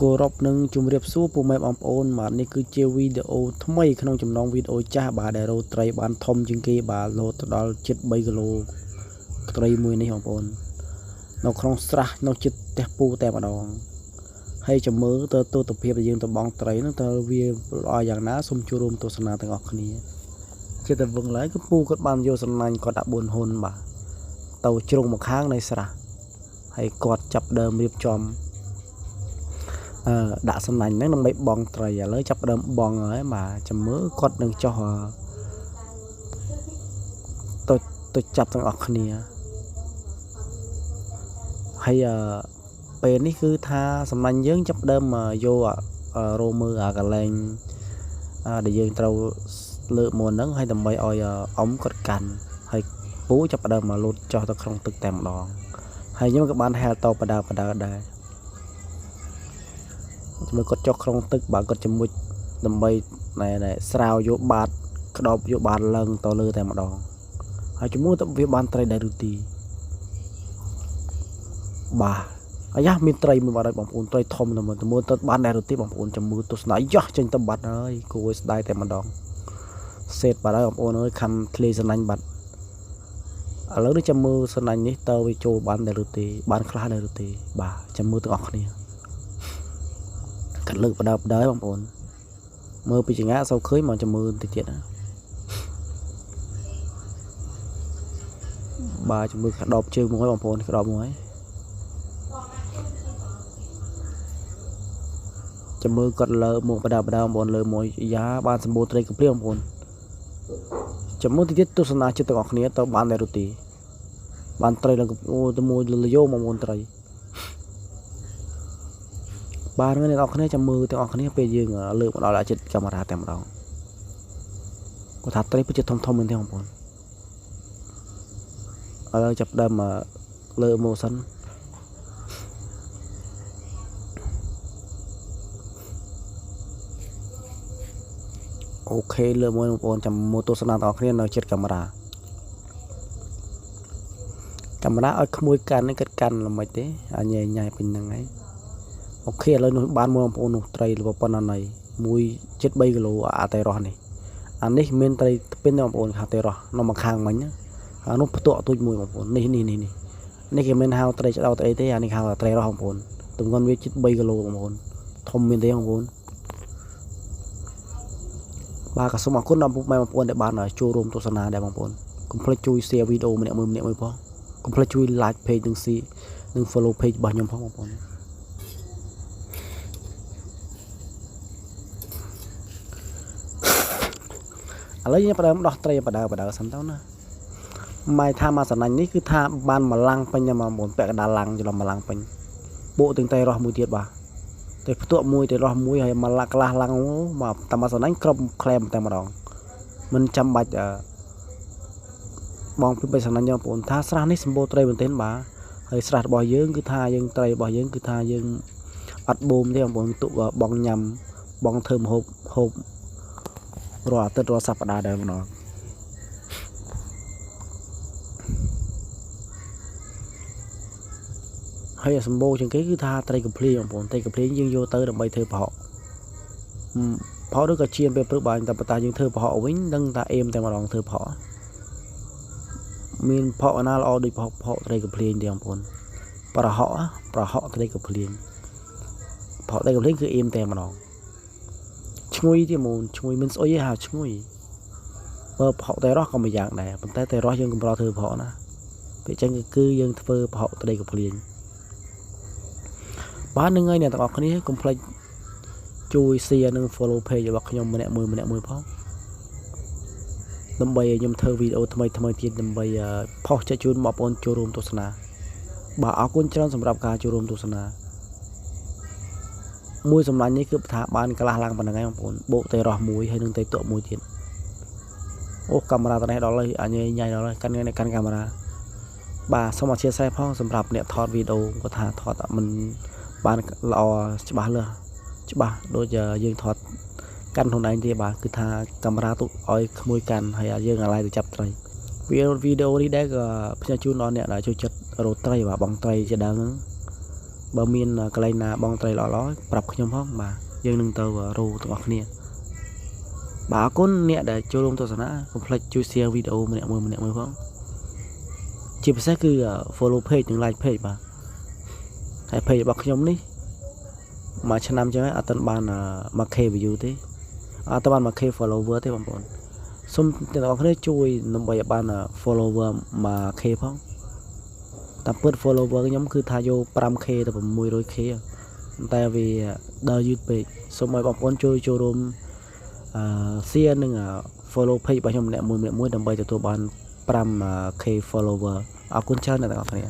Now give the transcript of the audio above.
គោរពនឹងជំរាបសួរពុកម៉ែបងប្អូនបាទនេះគឺជាវីដេអូថ្មីក្នុងចំណងវីដេអូចាស់បាទដែលរោត្រីបានធំជាងគេបាទលោតទៅដល់ជិត3គីឡូត្រីមួយនេះបងប្អូននៅក្នុងស្រះនៅជិតផ្ទះពូតែម្ដងហើយចាំមើលទៅទស្សនភាពដែលយើងទៅបងត្រីនោះតើវាល្អយ៉ាងណាសូមចូលរួមទស្សនាទាំងអស់គ្នាជាតែវឹងឡើយគឺពូគាត់បានយកសំណាញ់គាត់ដាក់4ហ៊ុនបាទទៅជ្រុងមកខាងនៃស្រះហើយគាត់ចាប់ដើមរៀបចំដាក់សំណាញ់ហ្នឹងដើម្បីបងត្រីឥឡូវចាប់ដើមបងហើយបាទចាំមើលគាត់នឹងចោះទៅចាប់ទាំងអស់គ្នាហើយពេលនេះគឺថាសំណាញ់យើងចាប់ដើមយករោមើលអាកលែងដែលយើងត្រូវលើកមកហ្នឹងហើយដើម្បីឲ្យអ៊ំគាត់កាន់ហើយពូចាប់ដើមមកលូតចោះទៅក្នុងទឹកតែម្ដងហើយខ្ញុំក៏បានហែលតបដៅដែរជាមួយគាត់ចុះក្នុងទឹកបាទគាត់ជាមួយដើម្បីណែស្រាវយកបាតក្តោបយកបាតឡើងទៅលើតែម្ដងហើយជាមួយទៅវាបានត្រីដែរឬទីបាទអាយ៉ាមានត្រីមួយបាត់ហើយបងប្អូនត្រីធំតែមើលទៅបានដែរឬទីបងប្អូនចាំមើលទស្សនាយ៉ាចេញទៅបាត់ហើយគួរឲ្យស្ដាយតែម្ដងសេតបាត់ហើយបងប្អូនអើយខំធ្លាយសណាញ់បាត់ឥឡូវនេះចាំមើលសណាញ់នេះតើវាចូលបានដែរឬទេបានខ្លះដែរឬទេបាទចាំមើលទាំងអស់គ្នាកាត់លើកបដើបងប្អូនមើលពីចង្អាសូវឃើញមកចាំមើលតិចទៀតណាបាទចាំមើលក្តោបជើងមួយបងប្អូនក្តោបមួយចាំមើលគាត់លើមកបដើបងប្អូនលើមួយយ៉ាបានសម្បូរត្រីកំភ្លៀងបងប្អូនចាំមើលតិចទៀតទស្សនាចិត្តទាំងអស់គ្នាទៅបានដែរឬទេបានត្រីឡើងអូទៅមួយលយោបងប្អូនត្រីបាទអ្នកនរគ្នាចាំមើលទាំងអស់គ្នាពេលយើងលើកមកដល់ចិត្តកាមេរ៉ាតែម្ដងគាត់ថាត្រីពិតជាធំមែនទេបងប្អូនឥឡូវចាប់ដើមលើម៉ូសិនអូខេលើមួយបងប្អូនចាំមើលទស្សនាទាំងអស់គ្នានៅចិត្តកាមេរ៉ាឲ្យក្មួយកាន់នេះគាត់កាន់ល្មិចទេអាញ៉ៃពេញហ្នឹងហើយអូខេឥឡូវនោះបានមួយបងប្អូននោះត្រីប៉ុណ្ណាណៃមួយជិត3គីឡូអាតែរស់នេះអានេះមានត្រីស្ពិនបងប្អូនហៅតែរស់នៅមកខាងមិញអានោះផ្ទក់ទូចមួយបងប្អូននេះគេមិនហៅត្រីឆ្ដោតអីទេអានេះហៅត្រីរស់បងប្អូនទម្ងន់វាជិត3គីឡូបងប្អូនធំមែនទេបងប្អូនបាទក៏សូមអរគុណដល់ពុកម៉ែបងប្អូនដែលបានចូលរួមទស្សនាដែរបងប្អូនកុំភ្លេចជួយ share វីដេអូម្នាក់មួយផងកុំភ្លេចជួយ like page និង follow page របស់ខ្ញុំផងបងប្អូនឥឡូវយើងផ្ដើមដោះត្រីបដើសិនទៅណាម៉ែថាមកសណាញ់នេះគឺថាបានម្លាំងពេញតែបងប្អូនពាក់កណ្ដាលឡាំងច្រឡំម្លាំងពេញបូកទាំងតែរស់មួយទៀតបាទតែផ្ទក់មួយតែរស់មួយហើយមកឡាក់ខ្លះឡាំងមកតាមមកសណាញ់គ្រប់ក្លែមតែម្ដងមិនចាំបាច់បងពីបិសណាញ់បងប្អូនថាស្រះនេះសម្បូរត្រីមែនទែនបាទហើយស្រះរបស់យើងគឺថាយើងត្រីរបស់យើងគឺថាយើងអត់បូមទេបងប្អូនទុកបងញ៉ាំបងធ្វើម្ហូបហូបរាល់អាទិត្យរាល់សប្តាហ៍ដែរម្ដងហើយសម្បូរជាងគេគឺថាត្រីកំភ្លៀងបងប្អូនត្រីកំភ្លៀងយើងយកទៅដើម្បីធ្វើប្រហុកឬក៏ជៀនពេលព្រឹកបានតែប៉ុន្តែយើងធ្វើប្រហុកវិញនឹងតែអេមតែម្ដងធ្វើប្រហុកមានប្រហុកណាល្អដូចប្រហុកត្រីកំភ្លៀងទេបងប្អូនប្រហុកត្រីកំភ្លៀងប្រហុកត្រីកំភ្លៀងគឺអេមតែម្ដងឈ្ងុយទេហ្មងឈ្ងុយមិនស្អុយទេហៅឈ្ងុយបើប្រហុកតែរស់ក៏មួយយ៉ាងដែរប៉ុន្តែតែរស់យើងកម្រធ្វើប្រហុកណាពេលចឹងគឺយើងធ្វើប្រហុកត្រីកំភ្លៀងបាទនឹងហើយអ្នកទាំងអស់គ្នាកុំភ្លេចជួយ share និង follow page របស់ខ្ញុំម្នាក់មួយផងដើម្បីឲ្យខ្ញុំធ្វើវីដេអូថ្មីទៀតដើម្បីផុសចែកជូនបងប្អូនចូលរួមទស្សនាបាទអរគុណច្រើនសម្រាប់ការចូលរួមទស្សនាមួយសម្លាញ់នេះគឺថាបានកន្លះឡើងប៉ុណ្្នឹងហើយបងប្អូនបូកតែរស់មួយហើយនឹងតែទក់មួយទៀតអូកាមេរ៉ាតនេះដល់ហើយអញញ៉ៃដល់ហើយកាន់កាមេរ៉ាបាទសូមអធិស្ឋានផងសម្រាប់អ្នកថតវីដេអូគាត់ថាថតមិនបានល្អច្បាស់ដូចយើងថតកាន់ខ្លួនឯងទេបាទគឺថាកាមេរ៉ាទុកឲ្យក្មួយកាន់ហើយយើងអាឡ័យទៅចាប់ត្រីវីដេអូនេះដែរក៏ផ្សាយជូនដល់អ្នកដែលចូលចិត្តរកត្រីបាទបងត្រីជាដើមហ្នឹង បើមានកន្លែងណាបងត្រីល្អៗប្រាប់ខ្ញុំផងបាទយើងនឹងទៅរោទាំងអស់គ្នាបាទអរគុណអ្នកដែលចូលរួមទស្សនាកុំភ្លេចជួយ share វីដេអូម្នាក់មួយផងជាពិសេសគឺ follow page និង like page បាទហើយ page របស់ខ្ញុំនេះមួយឆ្នាំចឹងហើយអត់ទាន់បាន 1k view ទេអត់ទាន់បាន 1k follower ទេបងប្អូនសូមអ្នកនរគ្នាជួយដើម្បីឲ្យបាន follower 1k ផងតាមពិត follower ខ្ញុំគឺថាយក 5k ទៅ 600k តែវាដល់យឺតពេកសូមឲ្យបងប្អូនជួយចូលរួមshare និង follow page របស់ខ្ញុំម្នាក់មួយដើម្បីទទួលបាន 5k follower អរគុណច្រើនអ្នកនរគ្នា